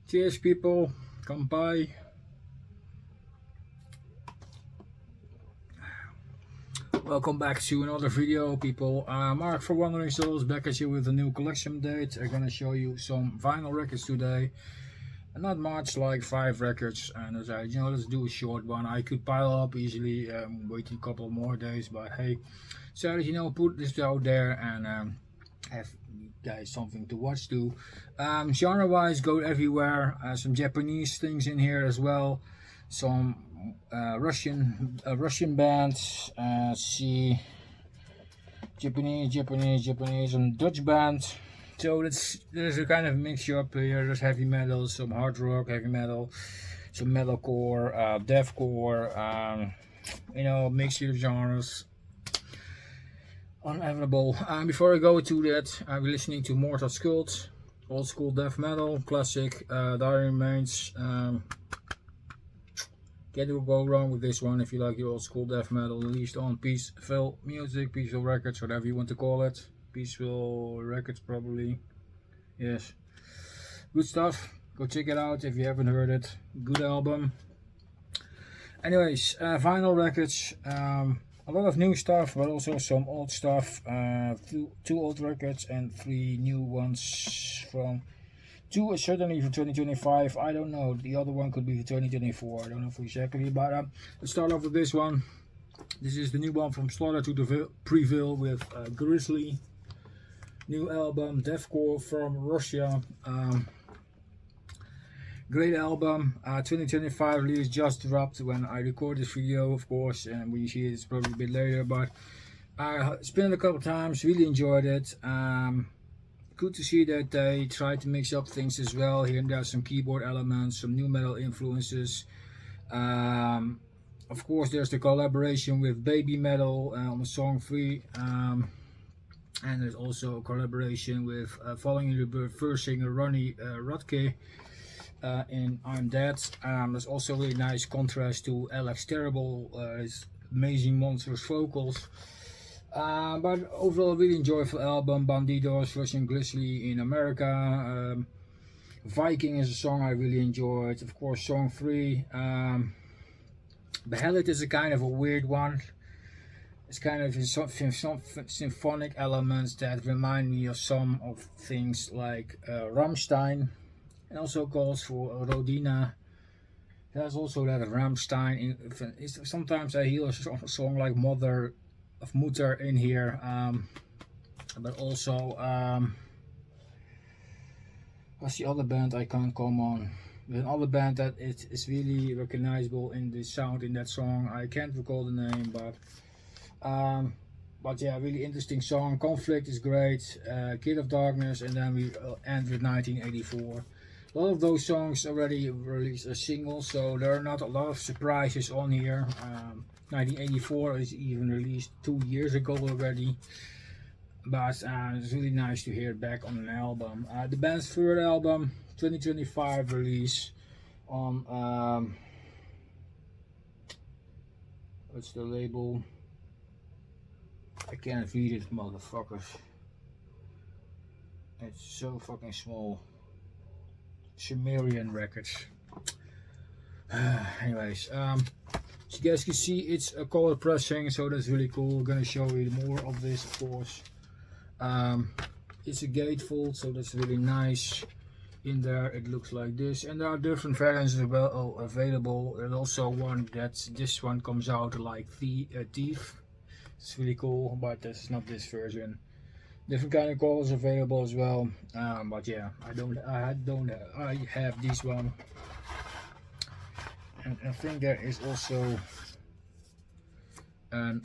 Cheers, people. Come by. Welcome back to another video, people. Mark for Wandering Souls back at you with a new collection update. I'm gonna show you some vinyl records today. Not much, like 5 records, and as let's do a short one. I could pile up easily, waiting a couple more days, but hey, so put this out there and have you guys something to watch too. Genre wise, go everywhere. Some Japanese things in here as well, some Russian bands, see Japanese and Dutch bands. So there's a kind of mixture up here. There's heavy metal, some hard rock, heavy metal, some metalcore, deathcore, mixture of genres. Unavailable. Before I go to that, I'm listening to Mortal Skulls, old school death metal, classic, Dire Remains. Can't go wrong with this one if you like your old school death metal, released on Prevail Music, Prevail Records, whatever you want to call it. Prevail Records, probably. Yes. Good stuff. Go check it out if you haven't heard it. Good album. Anyways, vinyl records. A lot of new stuff, but also some old stuff. Two old records and 3 new ones from. 2 is certainly for 2025. I don't know. The other one could be for 2024. I don't know for exactly. But let's start off with this one. This is the new one from Slaughter to the Prevail with Grizzly. New album, deathcore from Russia. Great album. 2025 release just dropped when I record this video, of course, and when you see it's probably a bit later. But I spent it a couple times. Really enjoyed it. Good to see that they try to mix up things as well. Here and there some keyboard elements, some new metal influences. Of course, there's the collaboration with Baby Metal on the song 3. And there's also a collaboration with Falling Rebirth first singer Ronnie Rodke in I'm Dead. There's also a really nice contrast to Alex Terrible, his amazing monstrous vocals. But overall, really enjoyable album. Bandidos, Russian Grizzly in America. Viking is a song I really enjoyed. Of course, song 3. Behelit is a kind of a weird one. It's kind of some symphonic elements that remind me of some of things like Rammstein. And also calls for Rodina. There's also that Rammstein. Sometimes I hear a song like Mother of Mutter in here, but also what's the other band I can't come on? There's another band that is really recognizable in the sound in that song. I can't recall the name, but yeah, really interesting song. Conflict is great. Kid of Darkness, and then we end with 1984. A lot of those songs already released as singles, so there are not a lot of surprises on here. 1984 is even released 2 years ago already, but it's really nice to hear it back on an album. The band's third album, 2025 release on what's the label? I can't read it, motherfuckers. It's so fucking small. Sumerian Records. Anyways, so you guys can see it's a color pressing, so that's really cool. I'm gonna show you more of this, of course. It's a gatefold, so that's really nice. In there it looks like this, and there are different variants as well available. There's also one this one comes out like the Thief. It's really cool, but that's not this version. Different kind of colors available as well, but yeah, I have this one, and I think there is also an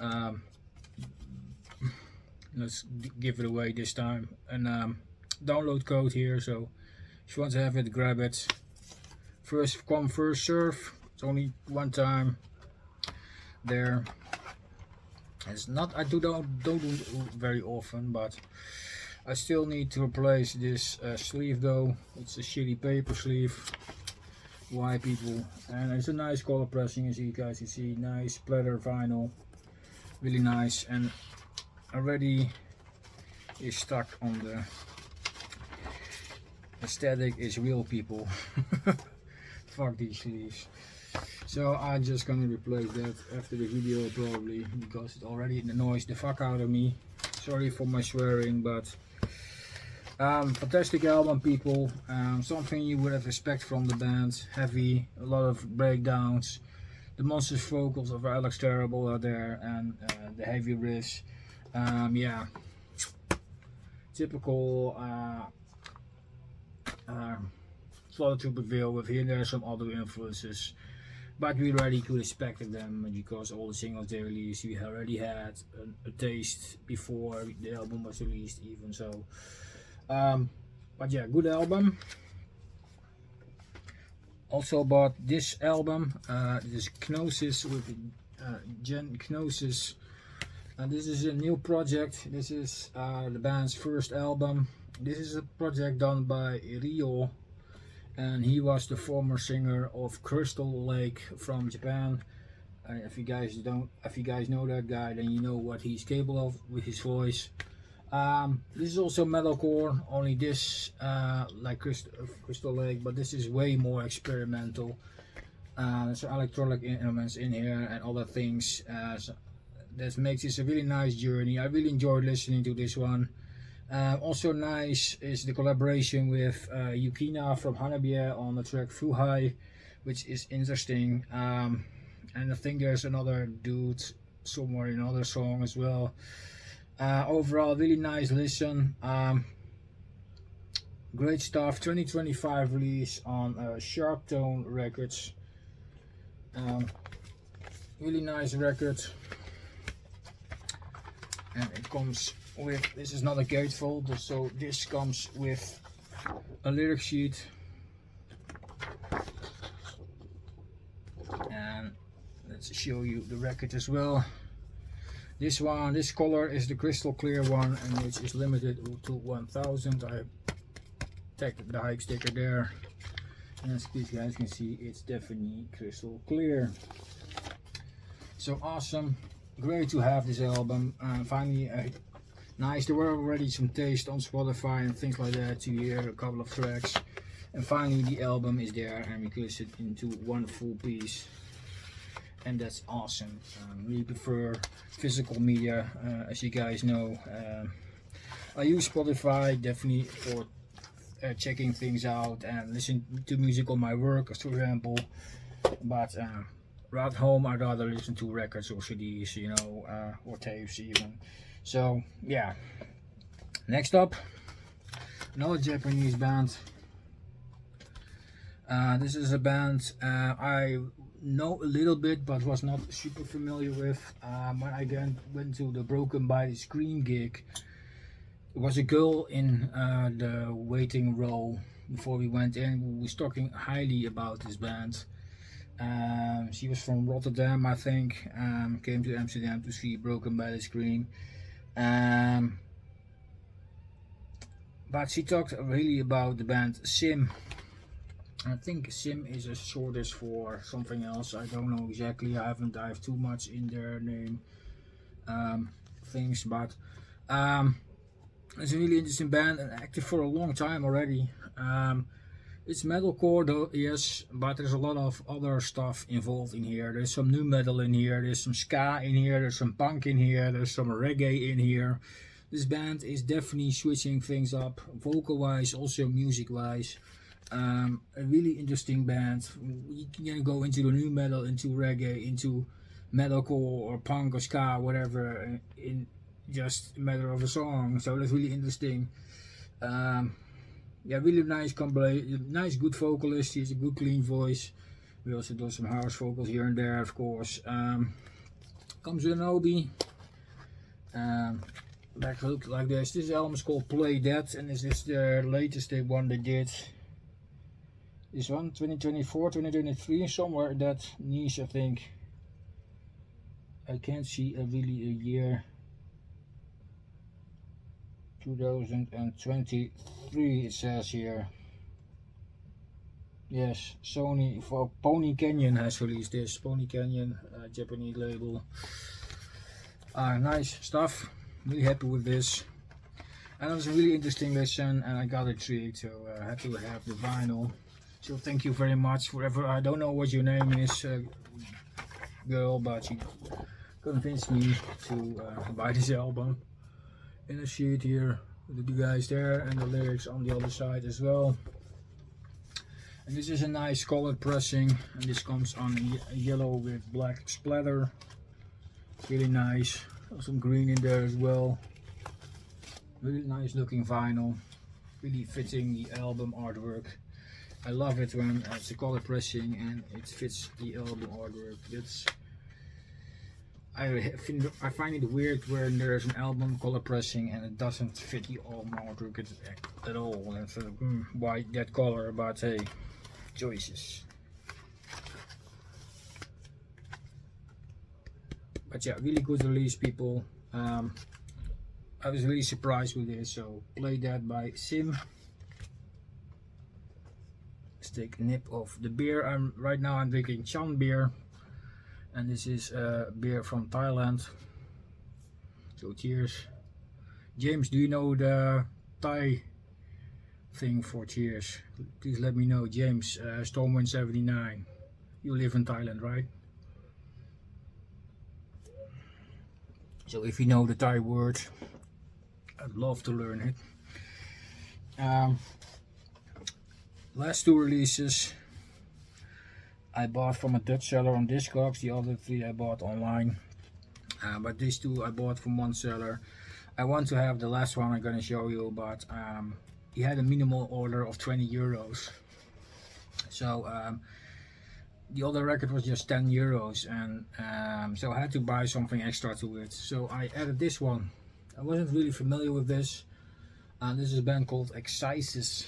let's give it away this time, and download code here. So if you want to have it, grab it. First come, first serve. It's only one time there. It's not, I don't do very often, but I still need to replace this sleeve though. It's a shitty paper sleeve. Why, people? And it's a nice color pressing, as you guys can see. Nice splatter vinyl, really nice, and already is stuck on the Aesthetic is real, people. Fuck these sleeves. So I'm just gonna replace that after the video probably, because it already annoys the fuck out of me. Sorry for my swearing, but fantastic album, people. Something you would have expect from the band. Heavy, a lot of breakdowns. The monstrous vocals of Alex Terrible are there, and the heavy riffs. Yeah, typical Slaughter to Prevail, with here and there some other influences. But we already could expect them because all the singles they released, we already had a taste before the album was released, even so. But yeah, good album. Also bought this album, this Knosis with Genknosis. This is a new project. This is the band's first album. This is a project done by Rio, and he was the former singer of Crystal Lake from Japan. If you guys know that guy, then you know what he's capable of with his voice. This is also metalcore, only this like Crystal Lake, but this is way more experimental. There's electronic elements in here and other things. So that makes this a really nice journey. I really enjoyed listening to this one. Also nice is the collaboration with Yukina from Hanabiya on the track Fuhai, which is interesting. And I think there's another dude somewhere in another song as well. Overall, really nice listen. Great stuff. 2025 release on Sharp Tone Records. Really nice record. And it comes with, this is not a gatefold, so this comes with a lyric sheet. And let's show you the record as well. This color is the crystal clear one, and which is limited to 1000. I tagged the hype sticker there, and as you guys can see, it's definitely crystal clear. So awesome, great to have this album. Finally, nice. There were already some taste on Spotify and things like that to hear a couple of tracks, and finally the album is there, and we could listen into one full piece. And that's awesome. We prefer physical media, as you guys know. I use Spotify definitely for checking things out and listen to music on my work, for example. But at home, I'd rather listen to records or CDs, you know, or tapes even. So yeah. Next up, another Japanese band. This is a band I know a little bit, but was not super familiar with. When I again went to the Broken by the Scream gig, there was a girl in the waiting row before we went in who was talking highly about this band. She was from Rotterdam, I think. Came to Amsterdam to see Broken by the Scream. But she talked really about the band Sim. I think Sim is a shortest for something else. I don't know exactly. I haven't dived too much in their name things, but it's a really interesting band and active for a long time already. It's metalcore though, yes, but there's a lot of other stuff involved in here. There's some new metal in here, there's some ska in here, there's some punk in here, there's some reggae in here. This band is definitely switching things up, vocal wise, also music wise. A really interesting band. You can go into the new metal, into reggae, into metalcore or punk or ska, whatever, in just a matter of a song. So that's really interesting. Yeah, really nice compilation. Nice, good vocalist. He has a good, clean voice. We also do some house vocals here and there, of course. Comes with an Obi. Back look like this. This album is called Playdead, and this is the latest one they did. This one, 2024, 2023, somewhere in that niche, I think. I can't see really a year. 2023 it says here. Yes, Sony for Pony Canyon has released this. Pony Canyon, Japanese label. Nice stuff. Really happy with this. And it was a really interesting listen, and I got intrigued, so I had to have the vinyl. So thank you very much. Whatever, I don't know what your name is, girl, but she convinced me to buy this album. In a sheet here with the guys there and the lyrics on the other side as well. And this is a nice colored pressing, and this comes on a yellow with black splatter. Really nice. Some green in there as well. Really nice looking vinyl. Really fitting the album artwork. I love it when it's a color pressing and it fits the album artwork. I find it weird when there's an album color pressing and it doesn't fit the album artwork at all. And so, why that color? But hey, choices. But yeah, really good release, people. I was really surprised with this. So Playdead by Sim. Let's take a nip of the beer. Right now I'm drinking Chan beer, and this is beer from Thailand. So cheers. James, do you know the Thai thing for cheers? Please let me know. James, Stormwind79. You live in Thailand, right? So if you know the Thai word, I'd love to learn it. Last two releases I bought from a Dutch seller on Discogs. The other three I bought online, but these two I bought from one seller. I want to have the last one I'm gonna show you, but he had a minimal order of 20 euros. So the other record was just 10 euros, and so I had to buy something extra to it. So I added this one. I wasn't really familiar with this. This is a band called Exises,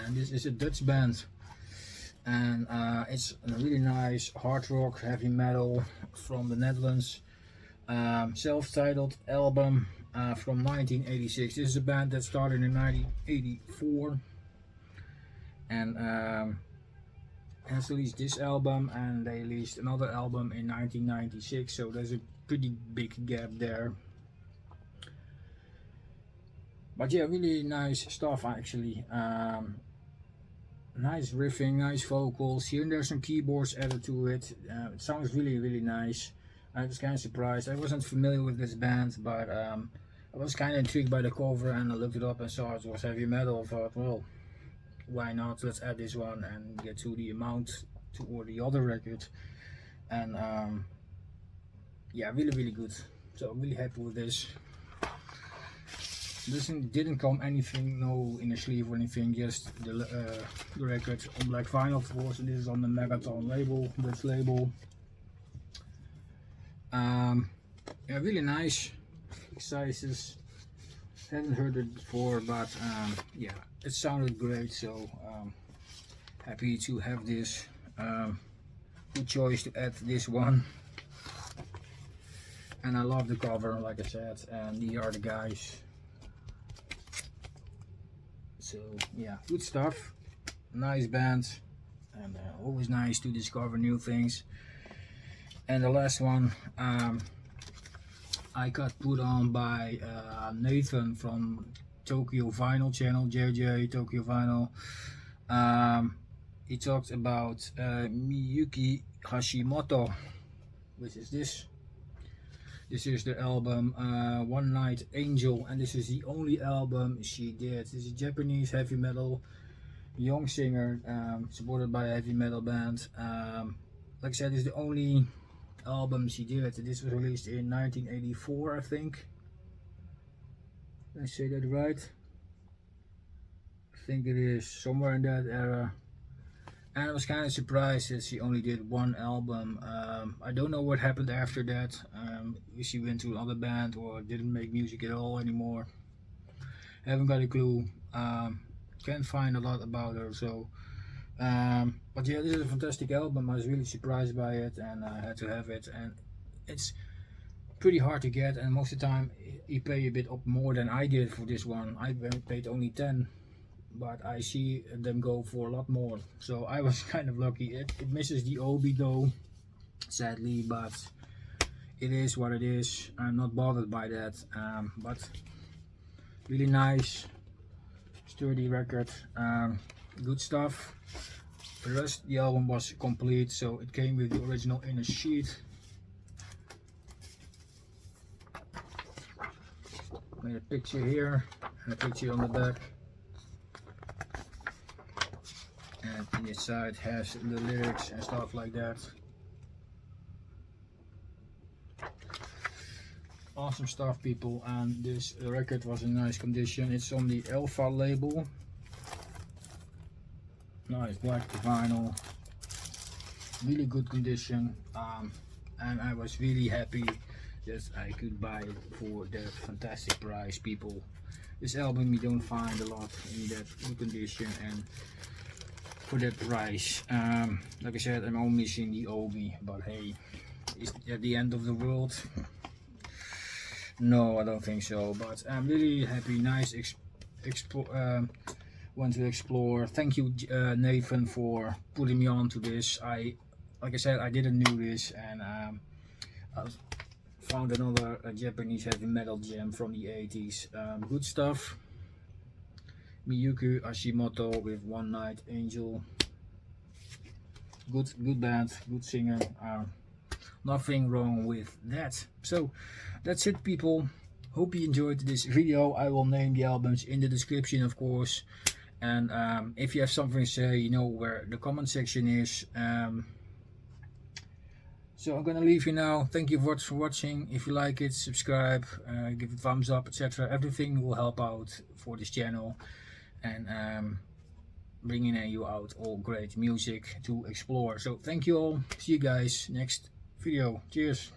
and this is a Dutch band, and it's a really nice hard rock, heavy metal from the Netherlands. Self-titled album from 1986. This is a band that started in 1984, and has released this album, and they released another album in 1996. So there's a pretty big gap there. But yeah, really nice stuff actually. Nice riffing, nice vocals. Here and there's some keyboards added to it. It sounds really nice. I was kind of surprised. I wasn't familiar with this band, but I was kind of intrigued by the cover, and I looked it up and saw it was heavy metal. I thought, well, why not? Let's add this one and get to the amount to or the other record. And yeah, really good. So I'm really happy with this. This didn't come anything, no inner sleeve or anything, just the record on black vinyl, of course, and this is on the Megaton label, Dutch label. Yeah, really nice. Sizes. Haven't heard it before, but yeah, it sounded great. So happy to have this. Good choice to add this one. And I love the cover, like I said, and here are the guys. So yeah, good stuff. Nice band, and always nice to discover new things. And the last one I got put on by Nathan from Tokyo Vinyl channel, JJ Tokyo Vinyl. He talked about Miyuki Hashimoto, which is this. This is the album One Night Angel, and this is the only album she did. This is a Japanese heavy metal young singer, supported by a heavy metal band. Like I said, this is the only album she did. This was released in 1984, I think. Did I say that right? I think it is somewhere in that era. And I was kind of surprised that she only did one album. I don't know what happened after that. If she went to another band or didn't make music at all anymore. Haven't got a clue. Can't find a lot about her. So, but yeah, this is a fantastic album. I was really surprised by it, and I had to have it. And it's pretty hard to get. And most of the time, you pay a bit up more than I did for this one. I paid only 10. But I see them go for a lot more, so I was kind of lucky. It misses the Obi though, sadly, but it is what it is. I'm not bothered by that, but Really nice, sturdy record. Good stuff. The rest, the album was complete, so it came with the original inner sheet. Made a picture here and a picture on the back. And in the side has the lyrics and stuff like that. Awesome stuff, people, and this record was in nice condition. It's on the Alpha label. Nice black vinyl, really good condition, and I was really happy that I could buy it for that fantastic price, people. This album you don't find a lot in that good condition and for that price. Like I said, I'm only missing the Obi, but hey, is it at the end of the world? No, I don't think so, but I'm really happy. Nice want to explore. Thank you, Nathan, for putting me on to this. Like I said, I didn't know this, and I found another Japanese heavy metal gem from the 80s. Good stuff. Miyuki Hashimoto with One Night Angel. Good band, good singer. Nothing wrong with that. So that's it, people. Hope you enjoyed this video. I will name the albums in the description, of course. And if you have something to say, you know where the comment section is. So I'm gonna leave you now. Thank you for watching. If you like it, subscribe, give it a thumbs up, etc. Everything will help out for this channel, and bringing you out all great music to explore. So thank you all. See you guys next video. Cheers.